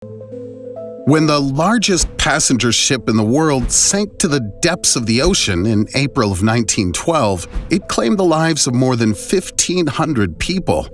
When the largest passenger ship in the world sank to the depths of the ocean in April of 1912, it claimed the lives of more than 1,500 people.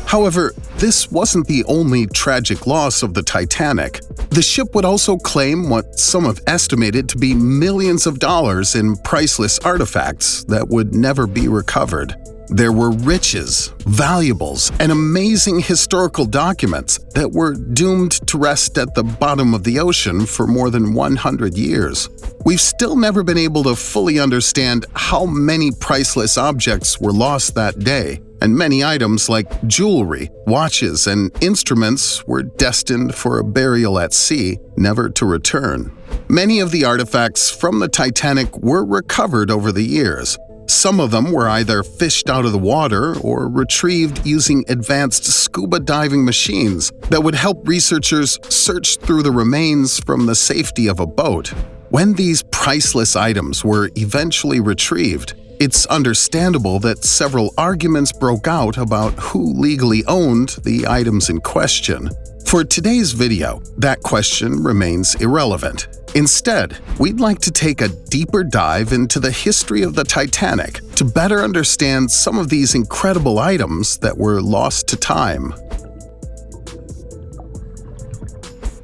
However, this wasn't the only tragic loss of the Titanic. The ship would also claim what some have estimated to be millions of dollars in priceless artifacts that would never be recovered. There were riches, valuables, and amazing historical documents that were doomed to rest at the bottom of the ocean for more than 100 years. We've still never been able to fully understand how many priceless objects were lost that day, and many items like jewelry, watches, and instruments were destined for a burial at sea, never to return. Many of the artifacts from the Titanic were recovered over the years. Some of them were either fished out of the water or retrieved using advanced scuba diving machines that would help researchers search through the remains from the safety of a boat. When these priceless items were eventually retrieved, it's understandable that several arguments broke out about who legally owned the items in question. For today's video, that question remains irrelevant. Instead, we'd like to take a deeper dive into the history of the Titanic to better understand some of these incredible items that were lost to time.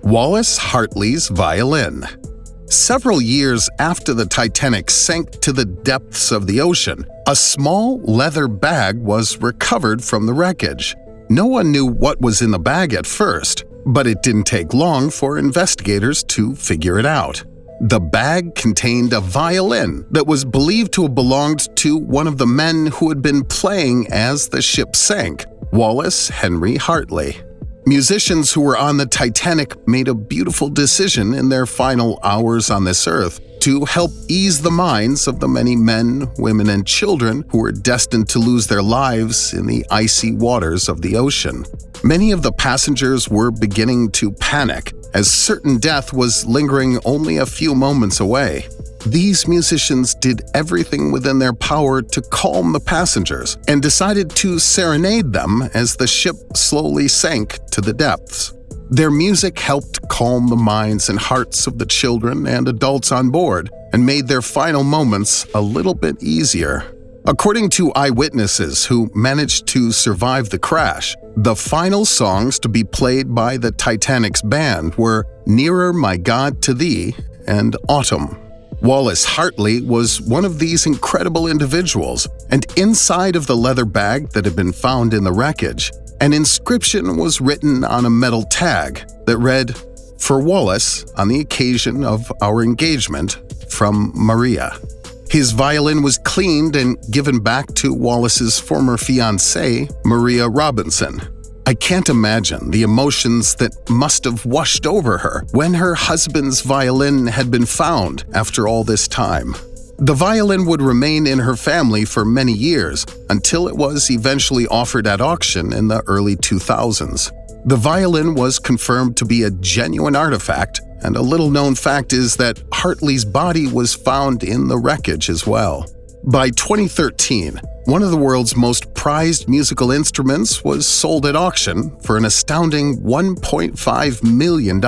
Wallace Hartley's violin. Several years after the Titanic sank to the depths of the ocean, a small leather bag was recovered from the wreckage. No one knew what was in the bag at first, but it didn't take long for investigators to figure it out. The bag contained a violin that was believed to have belonged to one of the men who had been playing as the ship sank, Wallace Henry Hartley. Musicians who were on the Titanic made a beautiful decision in their final hours on this earth to help ease the minds of the many men, women, and children who were destined to lose their lives in the icy waters of the ocean. Many of the passengers were beginning to panic, as certain death was lingering only a few moments away. These musicians did everything within their power to calm the passengers and decided to serenade them as the ship slowly sank to the depths. Their music helped calm the minds and hearts of the children and adults on board and made their final moments a little bit easier. According to eyewitnesses who managed to survive the crash, the final songs to be played by the Titanic's band were "Nearer, My God, to Thee" and "Autumn." Wallace Hartley was one of these incredible individuals, and inside of the leather bag that had been found in the wreckage, an inscription was written on a metal tag that read, "For Wallace, on the occasion of our engagement, from Maria." His violin was cleaned and given back to Wallace's former fiancée, Maria Robinson. I can't imagine the emotions that must have washed over her when her husband's violin had been found after all this time. The violin would remain in her family for many years until it was eventually offered at auction in the early 2000s. The violin was confirmed to be a genuine artifact, and a little-known fact is that Hartley's body was found in the wreckage as well. By 2013, one of the world's most prized musical instruments was sold at auction for an astounding $1.5 million.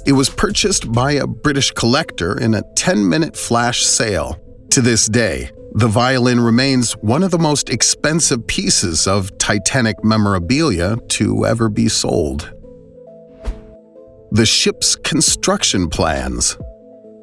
It was purchased by a British collector in a 10-minute flash sale. To this day, the violin remains one of the most expensive pieces of Titanic memorabilia to ever be sold. The ship's construction plans.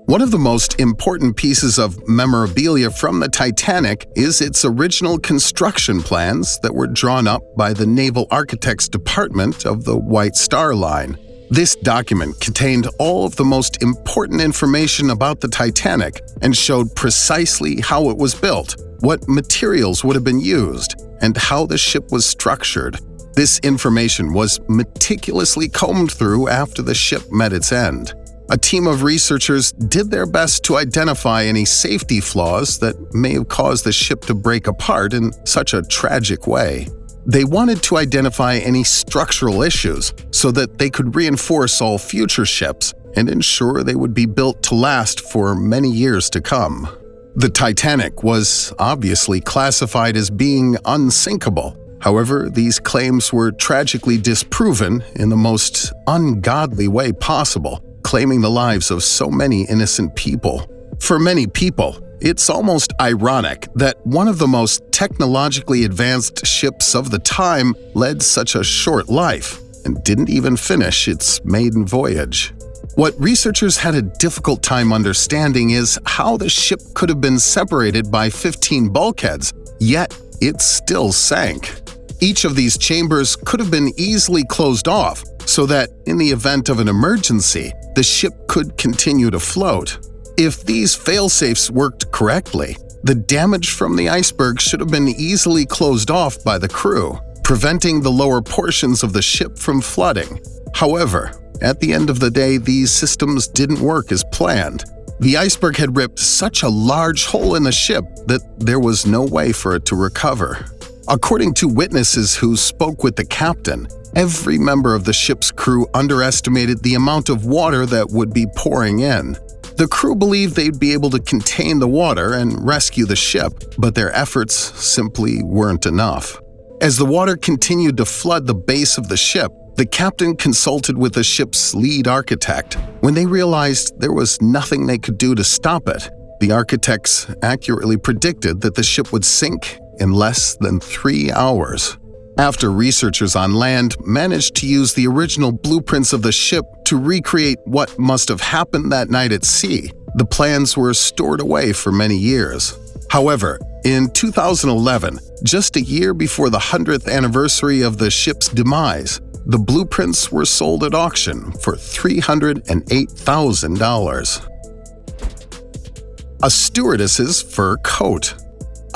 One of the most important pieces of memorabilia from the Titanic is its original construction plans that were drawn up by the Naval Architects Department of the White Star Line. This document contained all of the most important information about the Titanic and showed precisely how it was built, what materials would have been used, and how the ship was structured. This information was meticulously combed through after the ship met its end. A team of researchers did their best to identify any safety flaws that may have caused the ship to break apart in such a tragic way. They wanted to identify any structural issues so that they could reinforce all future ships and ensure they would be built to last for many years to come. The Titanic was obviously classified as being unsinkable. However, these claims were tragically disproven in the most ungodly way possible, claiming the lives of so many innocent people. For many people, it's almost ironic that one of the most technologically advanced ships of the time led such a short life and didn't even finish its maiden voyage. What researchers had a difficult time understanding is how the ship could have been separated by 15 bulkheads, yet it still sank. Each of these chambers could have been easily closed off so that, in the event of an emergency, the ship could continue to float. If these fail-safes worked correctly, the damage from the iceberg should have been easily closed off by the crew, preventing the lower portions of the ship from flooding. However, at the end of the day, these systems didn't work as planned. The iceberg had ripped such a large hole in the ship that there was no way for it to recover. According to witnesses who spoke with the captain, every member of the ship's crew underestimated the amount of water that would be pouring in. The crew believed they'd be able to contain the water and rescue the ship, but their efforts simply weren't enough. As the water continued to flood the base of the ship, the captain consulted with the ship's lead architect. When they realized there was nothing they could do to stop it, the architects accurately predicted that the ship would sink in less than 3 hours. After researchers on land managed to use the original blueprints of the ship to recreate what must have happened that night at sea, the plans were stored away for many years. However, in 2011, just a year before the 100th anniversary of the ship's demise, the blueprints were sold at auction for $308,000. A stewardess's fur coat.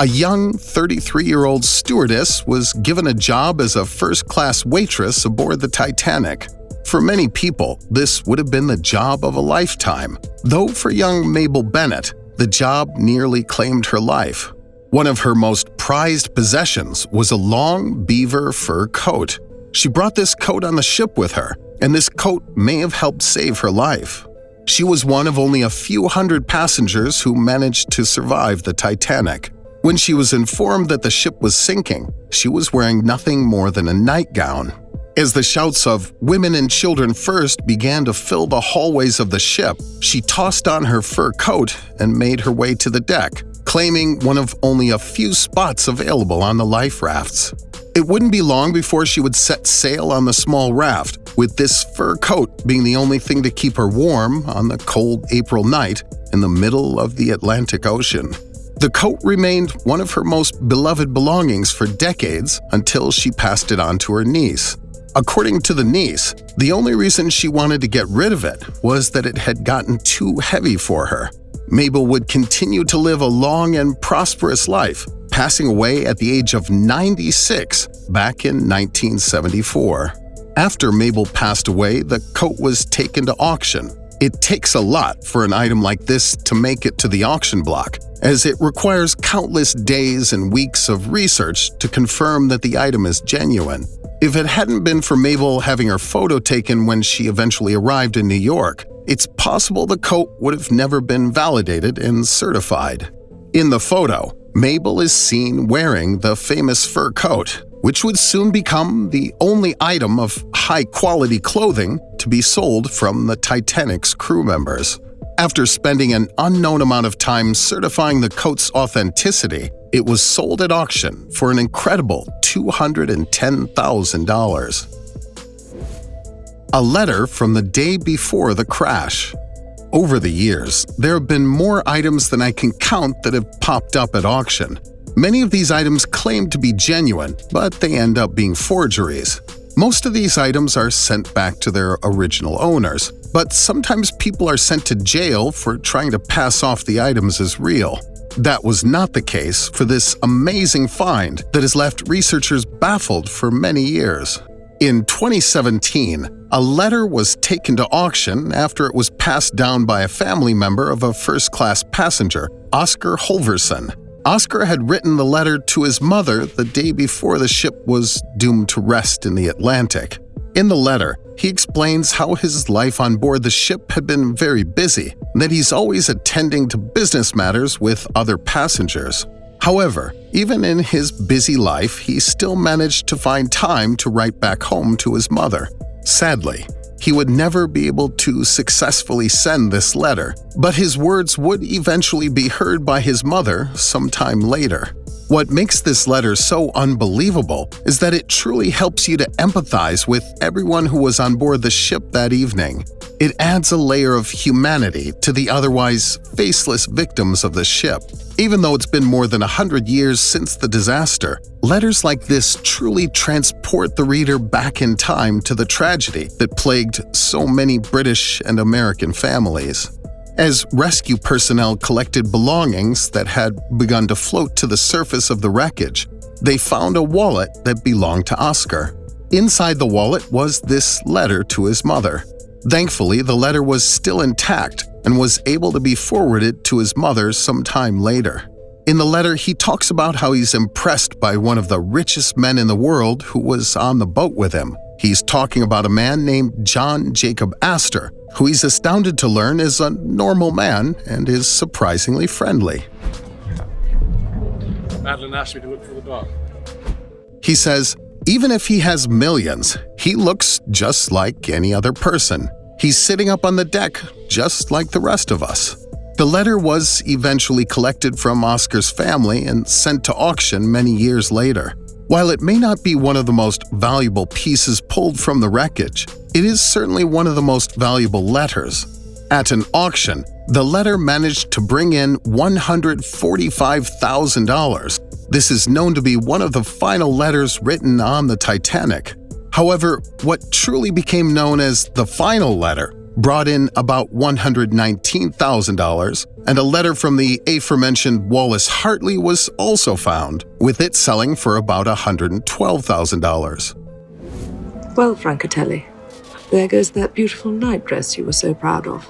A young 33-year-old stewardess was given a job as a first-class waitress aboard the Titanic. For many people, this would have been the job of a lifetime, though for young Mabel Bennett, the job nearly claimed her life. One of her most prized possessions was a long beaver fur coat. She brought this coat on the ship with her, and this coat may have helped save her life. She was one of only a few hundred passengers who managed to survive the Titanic. When she was informed that the ship was sinking, she was wearing nothing more than a nightgown. As the shouts of "Women and children first" began to fill the hallways of the ship, she tossed on her fur coat and made her way to the deck, claiming one of only a few spots available on the life rafts. It wouldn't be long before she would set sail on the small raft, with this fur coat being the only thing to keep her warm on the cold April night in the middle of the Atlantic Ocean. The coat remained one of her most beloved belongings for decades until she passed it on to her niece. According to the niece, the only reason she wanted to get rid of it was that it had gotten too heavy for her. Mabel would continue to live a long and prosperous life, passing away at the age of 96 back in 1974. After Mabel passed away, the coat was taken to auction. It takes a lot for an item like this to make it to the auction block, as it requires countless days and weeks of research to confirm that the item is genuine. If it hadn't been for Mabel having her photo taken when she eventually arrived in New York, it's possible the coat would have never been validated and certified. In the photo, Mabel is seen wearing the famous fur coat, which would soon become the only item of high-quality clothing to be sold from the Titanic's crew members. After spending an unknown amount of time certifying the coat's authenticity, it was sold at auction for an incredible $210,000. A letter from the day before the crash. Over the years, there have been more items than I can count that have popped up at auction. Many of these items claim to be genuine, but they end up being forgeries. Most of these items are sent back to their original owners, but sometimes people are sent to jail for trying to pass off the items as real. That was not the case for this amazing find that has left researchers baffled for many years. In 2017, a letter was taken to auction after it was passed down by a family member of a first-class passenger, Oscar Holverson. Oscar had written the letter to his mother the day before the ship was doomed to rest in the Atlantic. In the letter, he explains how his life on board the ship had been very busy, and that he's always attending to business matters with other passengers. However, even in his busy life, he still managed to find time to write back home to his mother. Sadly, he would never be able to successfully send this letter, but his words would eventually be heard by his mother sometime later. What makes this letter so unbelievable is that it truly helps you to empathize with everyone who was on board the ship that evening. It adds a layer of humanity to the otherwise faceless victims of the ship. Even though it's been more than 100 years since the disaster, letters like this truly transport the reader back in time to the tragedy that plagued so many British and American families. As rescue personnel collected belongings that had begun to float to the surface of the wreckage, they found a wallet that belonged to Oscar. Inside the wallet was this letter to his mother. Thankfully, the letter was still intact and was able to be forwarded to his mother sometime later. In the letter, he talks about how he's impressed by one of the richest men in the world who was on the boat with him. He's talking about a man named John Jacob Astor, who he's astounded to learn is a normal man and is surprisingly friendly. Madeline asked me to look for the dog. He says, even if he has millions, he looks just like any other person. He's sitting up on the deck just like the rest of us. The letter was eventually collected from Oscar's family and sent to auction many years later. While it may not be one of the most valuable pieces pulled from the wreckage, it is certainly one of the most valuable letters. At an auction, the letter managed to bring in $145,000. This is known to be one of the final letters written on the Titanic. However, what truly became known as the final letter brought in about $119,000, and a letter from the aforementioned Wallace Hartley was also found, with it selling for about $112,000. Well, Francatelli, there goes that beautiful nightdress you were so proud of.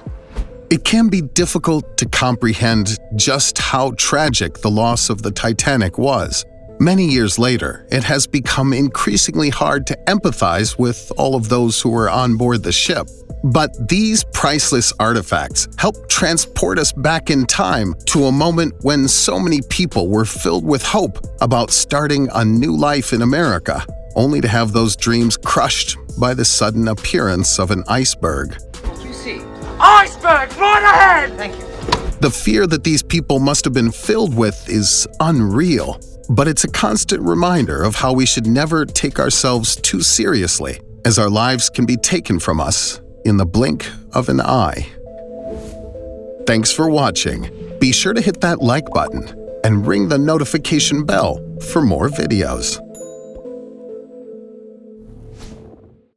It can be difficult to comprehend just how tragic the loss of the Titanic was. Many years later, it has become increasingly hard to empathize with all of those who were on board the ship. But these priceless artifacts help transport us back in time to a moment when so many people were filled with hope about starting a new life in America, only to have those dreams crushed by the sudden appearance of an iceberg. What do you see? Iceberg! Right ahead! Thank you. The fear that these people must have been filled with is unreal, but it's a constant reminder of how we should never take ourselves too seriously, as our lives can be taken from us in the blink of an eye. Thanks for watching. Be sure to hit that like button and ring the notification bell for more videos.